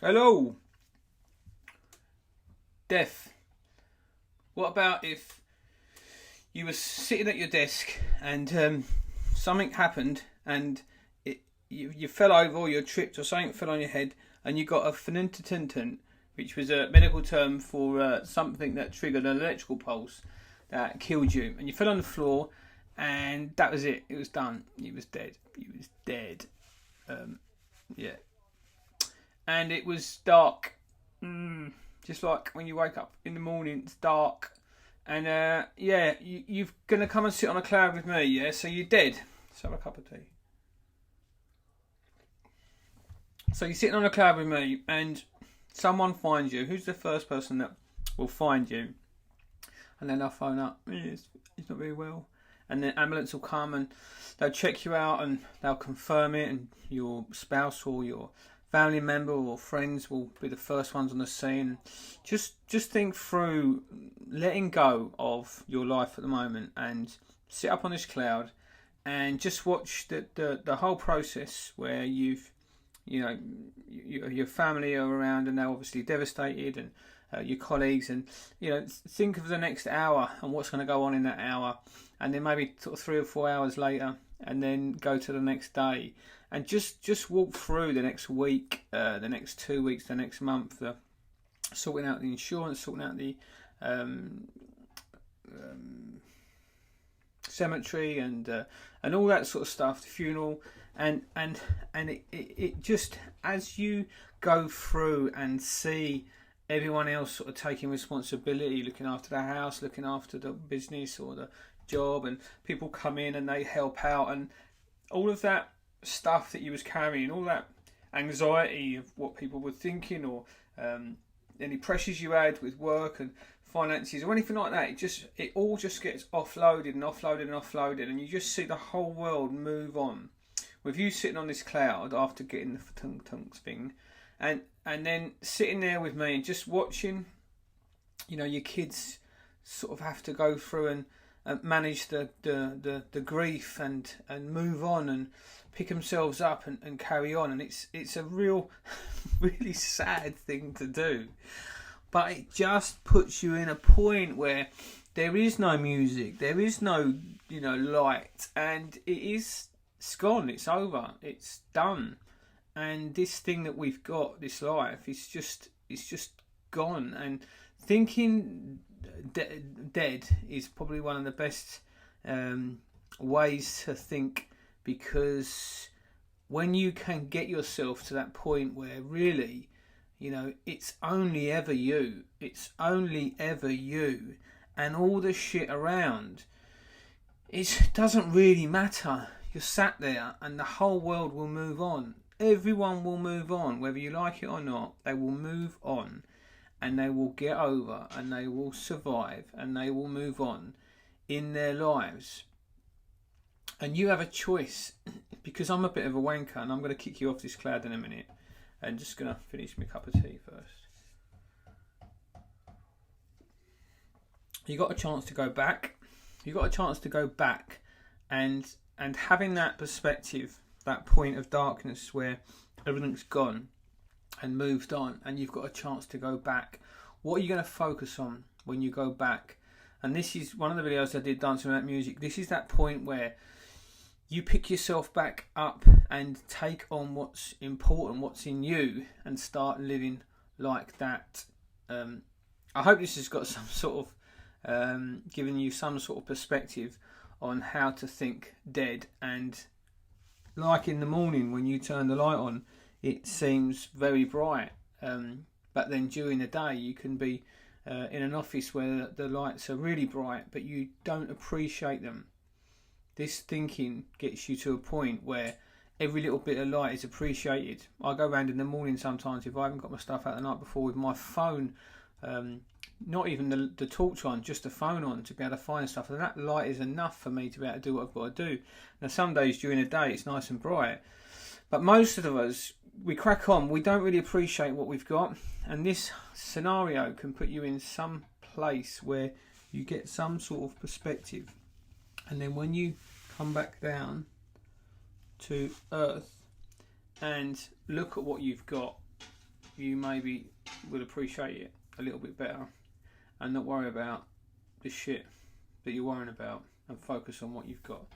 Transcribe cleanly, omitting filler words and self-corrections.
Hello. Death. What about if you were sitting at your desk and something happened and you fell over or you tripped or something fell on your head and you got a phenintitintin, which was a medical term for something that triggered an electrical pulse that killed you, and you fell on the floor and that was it. It was done. You was dead. You was dead. Yeah. And it was dark. Just like when you wake up in the morning, it's dark. And yeah, you're going to come and sit on a cloud with me, yeah? So you're dead. Let's have a cup of tea. So you're sitting on a cloud with me and someone finds you. Who's the first person that will find you? And then they'll phone up. He's not very well. And the ambulance will come and they'll check you out and they'll confirm it, and your spouse or your family member or friends will be the first ones on the scene. Just think through letting go of your life at the moment and sit up on this cloud and just watch the whole process where your family are around and they're obviously devastated, and your colleagues, and think of the next hour and what's going to go on in that hour, and then maybe sort of 3 or 4 hours later, and then go to the next day, and just walk through the next week, the next 2 weeks, the next month, sorting out the insurance, sorting out the cemetery and all that sort of stuff, the funeral, and it just, as you go through and see everyone else sort of taking responsibility, looking after the house, looking after the business or the job, and people come in and they help out, and all of that stuff that you was carrying, all that anxiety of what people were thinking, or any pressures you had with work and finances or anything like that, it all just gets offloaded and offloaded and offloaded, and you just see the whole world move on with you sitting on this cloud after getting the tunk thing, and then sitting there with me and just watching your kids sort of have to go through and manage the grief and move on and pick themselves up and carry on, and it's a real really sad thing to do, but it just puts you in a point where there is no music, there is no light, and it's gone, it's over, it's done, and this thing that we've got, this life, it's just gone. And thinking dead is probably one of the best ways to think, because when you can get yourself to that point where really it's only ever you, and all the shit around, it doesn't really matter. You're sat there and the whole world will move on. Everyone will move on, whether you like it or not. They will move on, and they will get over, and they will survive, and they will move on in their lives. And you have a choice, because I'm a bit of a wanker, and I'm going to kick you off this cloud in a minute. And just going to finish my cup of tea first. You got a chance to go back. And having that perspective, that point of darkness where everything's gone and moved on, and you've got a chance to go back. What are you going to focus on when you go back? And this is one of the videos I did, Dancing Without Music. This is that point where you pick yourself back up and take on what's important, what's in you, and start living like that. I hope this has got some sort of giving you some sort of perspective on how to think dead. And like in the morning when you turn the light on, it seems very bright, but then during the day you can be in an office where the lights are really bright, but you don't appreciate them. This thinking gets you to a point where every little bit of light is appreciated. I go around in the morning sometimes, if I haven't got my stuff out the night before, with my phone, not even the torch on, just the phone on, to be able to find stuff, and that light is enough for me to be able to do what I've got to do. Now some days during the day it's nice and bright, but most of us, we crack on, we don't really appreciate what we've got, and this scenario can put you in some place where you get some sort of perspective, and then when you come back down to earth and look at what you've got, you maybe would appreciate it a little bit better and not worry about the shit that you're worrying about and focus on what you've got.